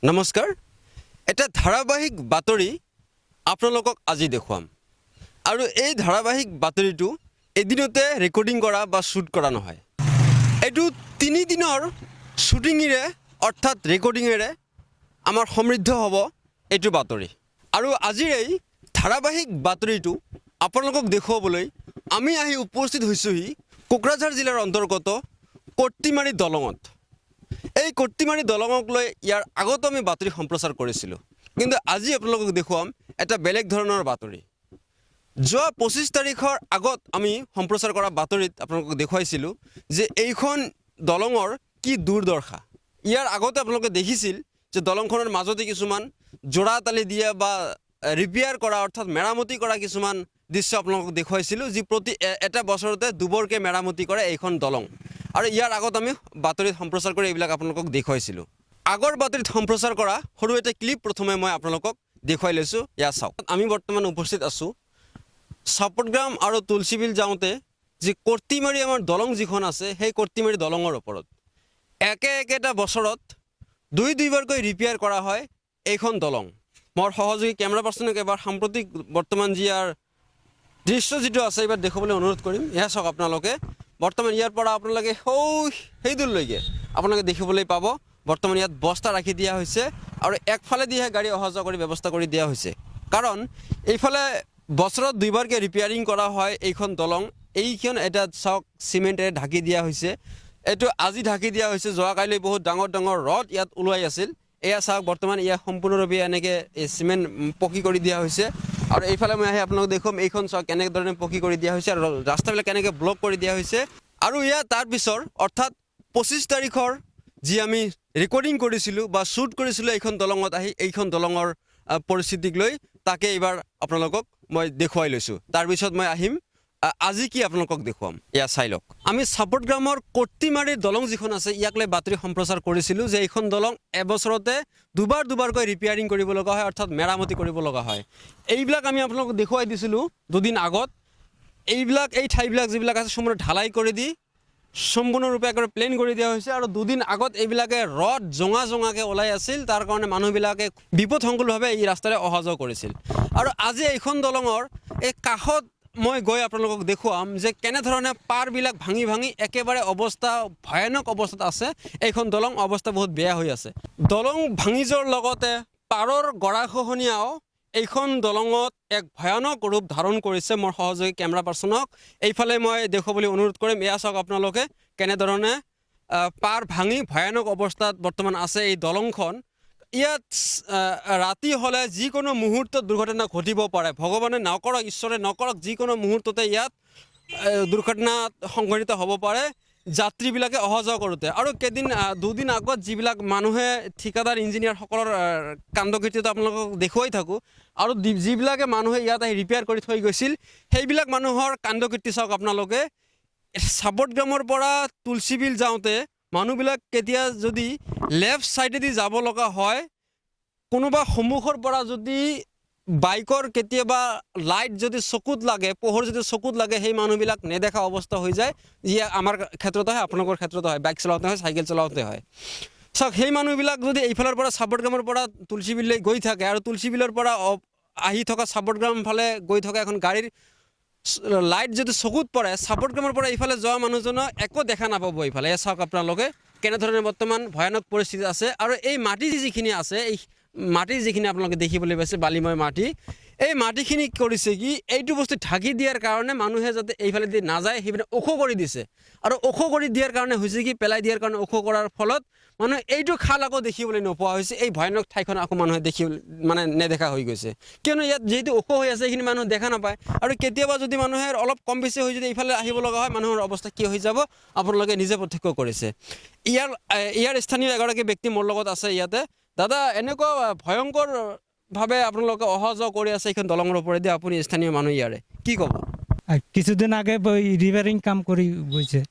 নমস্কাৰ এটা ধাৰাবাহিক বাতৰি আপোনালোকক আজি দেখুৱাম আৰু এই ধাৰাবাহিক বাতৰিটো এদিনতে ৰেকৰ্ডিং কৰা বা শ্বুট কৰা নহয় এটো 3 দিনৰ শ্বুটিংৰে অৰ্থাৎ ৰেকৰ্ডিংৰে আমাৰ সমৃদ্ধ হ'ব এটো বাতৰি আৰু আজিৰ এই ধাৰাবাহিক বাতৰিটো আপোনালোকক দেখুৱাবলৈ আমি আহি উপস্থিত হৈছোহি কোকৰাঝাৰ জিলাৰ অন্তৰ্গত কৰ্তিমাৰী দলঙত এই কৰ্তিমাৰী দলঙক লৈ ইয়াৰ আগত আমি বাতৰি সম্প্ৰচাৰ কৰিছিলোঁ কিন্তু আজি আপোনালোকক দেখুৱাম এটা বেলেগ ধৰণৰ বাতৰি যোৱা 25 তাৰিখৰ আগত আমি সম্প্ৰচাৰ কৰা বাতৰিত আপোনালোকক দেখুৱাইছিলোঁ যে এইখন দলঙৰ কি দুৰ্দশা ইয়াৰ আগতে আপোনালোকে দেখিছিল যে দলংখনৰ মাজতে কিছুমান জোৰাতালি দিয়া বা ৰিপেয়াৰ কৰা অৰ্থাৎ মেৰামতি কৰা কিছুমান দৃশ্য আপোনালোকক দেখুৱাইছিলোঁ যি প্ৰতি এটা বছৰতে দুবাৰকৈ মেৰামতি কৰে এইখন দলং আৰু ইয়াৰ আগত আমি বাতৰিত সম্প্ৰচাৰ কৰি এইবিলাক আপোনালোকক দেখুৱাইছিলোঁ আগৰ বাতৰিত সম্প্ৰচাৰ কৰা সৰু এটা ক্লিপ প্ৰথমে মই আপোনালোকক দেখুৱাই লৈছোঁ ইয়া চাওক আমি বৰ্তমান উপস্থিত আছোঁ সাপটগ্ৰাম আৰু তুলসীবিল যাওঁতে যে কৰ্তিমাৰী আমাৰ দলং যিখন আছে সেই কৰ্তিমাৰী দলঙৰ ওপৰত একেটা বছৰত দুইবাৰকৈ ৰিপেয়াৰ কৰা হয় এইখন দলং মোৰ সহযোগী কেমেৰা পাৰ্চনক এবাৰ সাম্প্ৰতিক বৰ্তমান জিয়াৰ দৃশ্য যেটো আছে এবাৰ দেখুৱাবলৈ অনুৰোধ কৰিম ইয়া চাওক আপোনালোকে বৰ্তমান ইয়াৰ পৰা আপোনালোকে সেই দূৰলৈকে আপোনালোকে দেখিবলৈ পাব বৰ্তমান ইয়াত বস্তা ৰাখি দিয়া হৈছে আৰু একফালে দিহে গাড়ী অহা যোৱা কৰি ব্যৱস্থা কৰি দিয়া হৈছে কাৰণ এইফালে বছৰত দুইবাৰকৈ ৰিপেয়াৰিং কৰা হয় এইখন দলং এইখন এটা চাওক সিমেন্টৰে ঢাকি দিয়া হৈছে এটো আজি ঢাকি দিয়া হৈছে যোৱাকালি বহুত ডাঙৰ ৰড ইয়াত ওলাই আছিল এয়া চাওক বৰ্তমান ইয়া সম্পূৰ্ণৰূপে এনেকৈ সিমেন্ট পকি কৰি দিয়া হৈছে আৰু এইফালে মই আহি আপোনালোকক দেখুৱাম এইখন চাওক কেনেকৈ ধৰণে পকি কৰি দিয়া হৈছে আৰু ৰাস্তাবিলাক কেনেকৈ ব্লক কৰি দিয়া হৈছে আৰু ইয়া তাৰ পিছৰ অৰ্থাৎ 25 তাৰিখৰ যি আমি ৰেকৰ্ডিং কৰিছিলোঁ বা শ্বুট কৰিছিলোঁ এইখন দলঙত আহি এইখন দলঙৰ পৰিস্থিতিক লৈ তাকে এইবাৰ আপোনালোকক মই দেখুৱাই লৈছোঁ তাৰ পিছত মই আহিম আজি কি আপোনালোকক দেখুৱাম ইয়া চাই লওক আমি সাপটগ্ৰামৰ কৰ্তিমাৰীৰ দলং যিখন আছে ইয়াক লৈ বাতৰি সম্প্ৰচাৰ কৰিছিলোঁ যে এইখন দলং এবছৰতে দুবাৰকৈ ৰিপেয়াৰিং কৰিব লগা হয় অৰ্থাৎ মেৰামতি কৰিব লগা হয় এইবিলাক আমি আপোনালোকক দেখুৱাই দিছিলোঁ দুদিন আগত এইবিলাক এই ঠাইবিলাক যিবিলাক আছে সম্পূৰ্ণ ঢালাই কৰি দি সম্পূৰ্ণৰূপে একেবাৰে প্লেন কৰি দিয়া হৈছে আৰু দুদিন আগত এইবিলাকে ৰড জঙাকৈ ওলাই আছিল তাৰ কাৰণে মানুহবিলাকে বিপদসংকুলভাৱে এই ৰাস্তাৰে অহা যোৱা কৰিছিল আৰু আজি এইখন দলঙৰ এই কাষত মই গৈ আপোনালোকক দেখুৱাম যে কেনেধৰণে পাৰবিলাক ভাঙি একেবাৰে অৱস্থা ভয়ানক অৱস্থাত আছে এইখন দলং অৱস্থা বহুত বেয়া হৈ আছে দলং ভাঙি যোৱাৰ লগতে পাৰৰ গৰাখহনীয়াও এইখন দলঙত এক ভয়ানক ৰূপ ধাৰণ কৰিছে মোৰ সহযোগী কেমেৰা পাৰ্চনক এইফালে মই দেখুৱাবলৈ অনুৰোধ কৰিম এয়া চাওক আপোনালোকে কেনেধৰণে পাৰ ভাঙি ভয়ানক অৱস্থাত বৰ্তমান আছে এই দলংখন ইয়াত ৰাতি হ'লে যিকোনো মুহূৰ্তত দুৰ্ঘটনা ঘটিব পাৰে ভগৱানে নকৰক ঈশ্বৰে নকৰক যিকোনো মুহূৰ্ততে ইয়াত দুৰ্ঘটনা সংঘটিত হ'ব পাৰে যাত্ৰীবিলাকে অহা যোৱা কৰোঁতে আৰু দুদিন আগত যিবিলাক মানুহে ঠিকাদাৰ ইঞ্জিনিয়াৰসকলৰ কাণ্ডকীৰ্তিটো আপোনালোকক দেখুৱাই থাকোঁ আৰু যিবিলাকে মানুহে ইয়াত আহি ৰিপেয়াৰ কৰি থৈ গৈছিল সেইবিলাক মানুহৰ কাণ্ডকীৰ্তি চাওক আপোনালোকে সাপটগ্ৰামৰ পৰা তুলসীবিল যাওঁতে মানুহবিলাক কেতিয়া যদি লেফ্ট ছাইডেদি যাব লগা হয় কোনোবা সন্মুখৰ পৰা যদি বাইকৰ কেতিয়াবা লাইট যদি চকুত লাগে পোহৰ যদি চকুত লাগে সেই মানুহবিলাক নেদেখা অৱস্থা হৈ যায় যি আমাৰ ক্ষেত্ৰত হয় আপোনালোকৰ ক্ষেত্ৰত হয় বাইক চলাওঁতে হয় চাইকেল চলাওঁতে হয় চাওক সেই মানুহবিলাক যদি এইফালৰ পৰা সাপটগ্ৰামৰ পৰা তুলসীবিললৈ গৈ থাকে আৰু তুলসীবিলৰ পৰা আহি থকা সাপটগ্ৰাম ফালে গৈ থকা এখন গাড়ীৰ লাইট যদি চকুত পৰে সাপটগ্ৰামৰ পৰা এইফালে যোৱা মানুহজনক একো দেখা নাপাব এইফালে চাওক আপোনালোকে কেনেধৰণে বৰ্তমান ভয়ানক পৰিস্থিতি আছে আৰু এই মাটি যিখিনি আছে এই মাটি যিখিনি আপোনালোকে দেখিবলৈ পাইছে বালিময় মাটি এই মাটিখিনি কৰিছে কি এইটো বস্তু ঢাকি দিয়াৰ কাৰণে মানুহে যাতে এইফালেদি নাযায় সেইপিনে ওখ কৰি দিছে আৰু ওখ কৰি দিয়াৰ কাৰণে হৈছে কি পেলাই দিয়াৰ কাৰণে ওখ কৰাৰ ফলত মানুহে এইটো খাল আকৌ দেখিবলৈ নোপোৱা হৈছে এই ভয়ানক ঠাইখন আকৌ মানুহে নেদেখা হৈ গৈছে কিয়নো ইয়াত যিহেতু ওখ হৈ আছে এইখিনি মানুহ দেখা নাপায় আৰু কেতিয়াবা যদি মানুহে অলপ কম বেছি হৈ যদি এইফালে আহিব লগা হয় মানুহৰ অৱস্থা কি হৈ যাব আপোনালোকে নিজে প্ৰত্যক্ষ কৰিছে ইয়াৰ স্থানীয় এগৰাকী ব্যক্তি মোৰ লগত আছে ইয়াতে দাদা এনেকুৱা ভয়ংকৰভাৱে আপোনালোকে অহা যোৱা কৰি আছে এইখন দলঙৰ ওপৰেদি আপুনি স্থানীয় মানুহ ইয়াৰে কি ক'ব কিছুদিন আগে ৰিপেয়াৰিং কাম কৰি গৈছে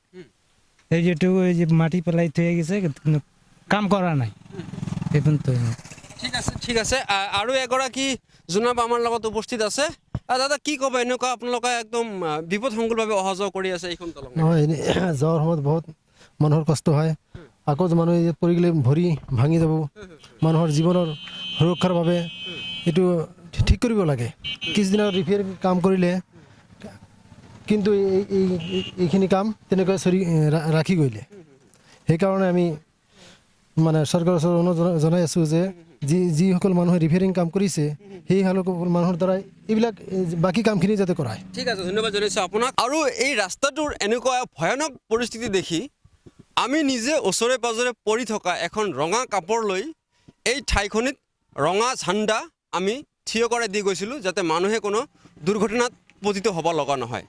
এই যেটো এই যে মাটি পেলাই থৈ গৈছে কাম কৰা নাই এখন তো ঠিক আছে আৰু এগৰাকী জনাব আমাৰ লগত উপস্থিত আছে দাদা কি ক'ব এনেকুৱা আপোনালোকে একদম বিপদসংকুলভাৱে অহা যোৱা কৰি আছে এইখন দলং নহয় যোৱাৰ সময়ত বহুত মানুহৰ কষ্ট হয় আকৌ মানুহে ইয়াত পৰি গ'লে ভৰি ভাঙি যাব মানুহৰ জীৱনৰ সুৰক্ষাৰ বাবে এইটো ঠিক কৰিব লাগে কিছুদিনৰ ৰিপেয়াৰিং কাম কৰিলে কিন্তু এইখিনি কাম তেনেকৈ ৰাখি গ'লে সেইকাৰণে আমি মানে চৰকাৰৰ ওচৰত অনুৰোধ জনাই আছোঁ যে যিসকল মানুহে ৰিপেয়াৰিং কাম কৰিছে সেই সকল মানুহৰ দ্বাৰাই এইবিলাক বাকী কামখিনি যাতে কৰায়। ঠিক আছে, ধন্যবাদ জনাইছোঁ আপোনাক। আৰু এই ৰাস্তাটোৰ এনেকুৱা ভয়ানক পৰিস্থিতি দেখি আমি নিজে ওচৰে পাজৰে পৰি থকা এখন ৰঙা কাপোৰ লৈ এই ঠাইখনিত ৰঙা ঝাণ্ডা আমি থিয় কৰাই দি গৈছিলোঁ যাতে মানুহে কোনো দুৰ্ঘটনাত পতিত হ'ব লগা নহয়।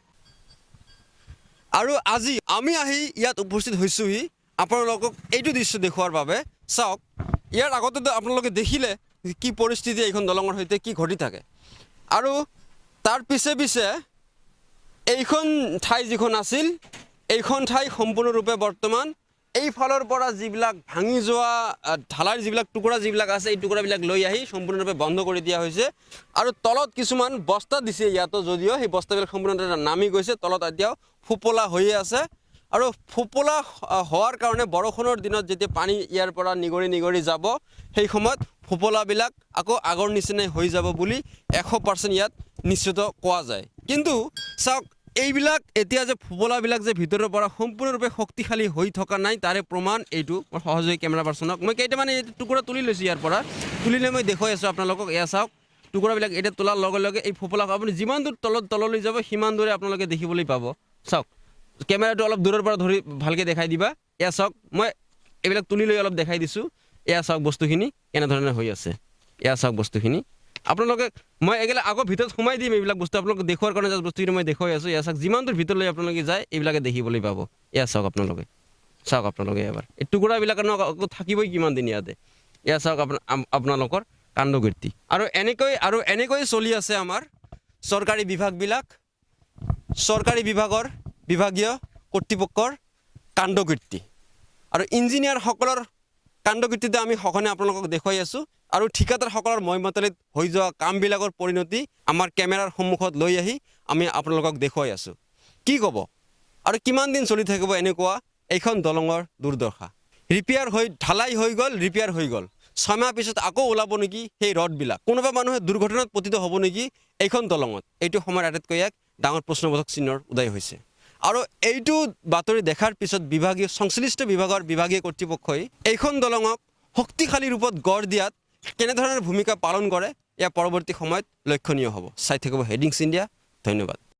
আৰু আজি আমি আহি ইয়াত উপস্থিত হৈছোঁহি আপোনালোকক এইটো দৃশ্য দেখুৱাৰ বাবে। চাওক, ইয়াৰ আগতেতো আপোনালোকে দেখিলে কি পৰিস্থিতি এইখন দলঙৰ সৈতে কি ঘটি থাকে। আৰু তাৰ পিছে পিছে এইখন ঠাই যিখন আছিল এইখন ঠাই সম্পূৰ্ণৰূপে বৰ্তমান এইফালৰ পৰা যিবিলাক ভাঙি যোৱা ঢালাইৰ যিবিলাক টুকুৰা যিবিলাক আছে এই টুকুৰাবিলাক লৈ আহি সম্পূৰ্ণৰূপে বন্ধ কৰি দিয়া হৈছে। আৰু তলত কিছুমান বস্তা দিছে ইয়াতো, যদিও সেই বস্তাবিলাক সম্পূৰ্ণৰূপে নামি গৈছে, তলত এতিয়াও ফোপোলা হৈয়ে আছে। আৰু ফোপোলা হোৱাৰ কাৰণে বৰষুণৰ দিনত যেতিয়া পানী ইয়াৰ পৰা নিগৰি যাব সেই সময়ত ফোপোলাবিলাক আকৌ আগৰ নিচিনাই হৈ যাব বুলি 100% ইয়াত নিশ্চিত কোৱা যায়। কিন্তু চাওক, এইবিলাক এতিয়া যে ফোপোলাবিলাক যে ভিতৰৰ পৰা সম্পূৰ্ণৰূপে শক্তিশালী হৈ থকা নাই তাৰে প্ৰমাণ এইটো। মই সহজে কেমেৰা পাৰ্চনক মই কেইটামান এই টুকুৰা তুলি লৈছোঁ ইয়াৰ পৰা, তুলিলে মই দেখুৱাই আছোঁ আপোনালোকক। এয়া চাওক, টুকুৰাবিলাক এতিয়া তোলাৰ লগে লগে এই ফোপোলা আপুনি যিমান দূৰ তললৈ যাব সিমান দূৰে আপোনালোকে দেখিবলৈ পাব। চাওক, কেমেৰাটো অলপ দূৰৰ পৰা ধৰি ভালকৈ দেখাই দিবা। এয়া চাওক, মই এইবিলাক তুলি লৈ অলপ দেখাই দিছোঁ। এয়া চাওক বস্তুখিনি কেনেধৰণে হৈ আছে। এয়া চাওক বস্তুখিনি আপোনালোকে, মই এগিলা আগৰ ভিতৰত সোমাই দিম এইবিলাক বস্তু আপোনালোকে দেখুৱাৰ কাৰণে জাষ্ট বস্তুখিনি মই দেখুৱাই আছোঁ। এয়া চাওক, যিমান দূৰ ভিতৰলৈ আপোনালোকে যায় এইবিলাকে দেখিবলৈ পাব। এয়া চাওক আপোনালোকে, চাওক আপোনালোকে এবাৰ এই টুকুৰাবিলাক আকৌ থাকিবই কিমান দিন ইয়াতে। এয়া চাওক আপোনালোকৰ কাণ্ডকীৰ্তি। আৰু এনেকৈ চলি আছে আমাৰ চৰকাৰী বিভাগবিলাক, চৰকাৰী বিভাগীয় কৰ্তৃপক্ষৰ কাণ্ডকীৰ্তি। আৰু ইঞ্জিনিয়াৰসকলৰ কাণ্ডকীৰ্তিটো আমি সঘনে আপোনালোকক দেখুৱাই আছোঁ। আৰু ঠিকাদাৰসকলৰ মইমতলিত হৈ যোৱা কামবিলাকৰ পৰিণতি আমাৰ কেমেৰাৰ সন্মুখত লৈ আহি আমি আপোনালোকক দেখুৱাই আছোঁ। কি ক'ব আৰু কিমান দিন চলি থাকিব এনেকুৱা এইখন দলঙৰ দুৰ্দশা? ৰিপেয়াৰ হৈ ঢালাই হৈ গ'ল, ৰিপেয়াৰ হৈ গ'ল, 6 মাহ পিছত আকৌ ওলাব নেকি সেই ৰডবিলাক? কোনোবা মানুহে দুৰ্ঘটনাত পতিত হ'ব নেকি এইখন দলঙত? এইটো সময়ৰ আটাইতকৈ এক ডাঙৰ প্ৰশ্নবোধক চিহ্নৰ উদয় হৈছে। আৰু এইটো বাতৰি দেখাৰ পিছত সংশ্লিষ্ট বিভাগৰ বিভাগীয় কৰ্তৃপক্ষই এইখন দলঙক শক্তিশালী ৰূপত গঢ় দিয়াত কেনেধৰণৰ ভূমিকা পালন কৰে এয়া পৰৱৰ্তী সময়ত লক্ষণীয় হ'ব। চাই থাকিব হেডিংছ ইণ্ডিয়া। ধন্যবাদ।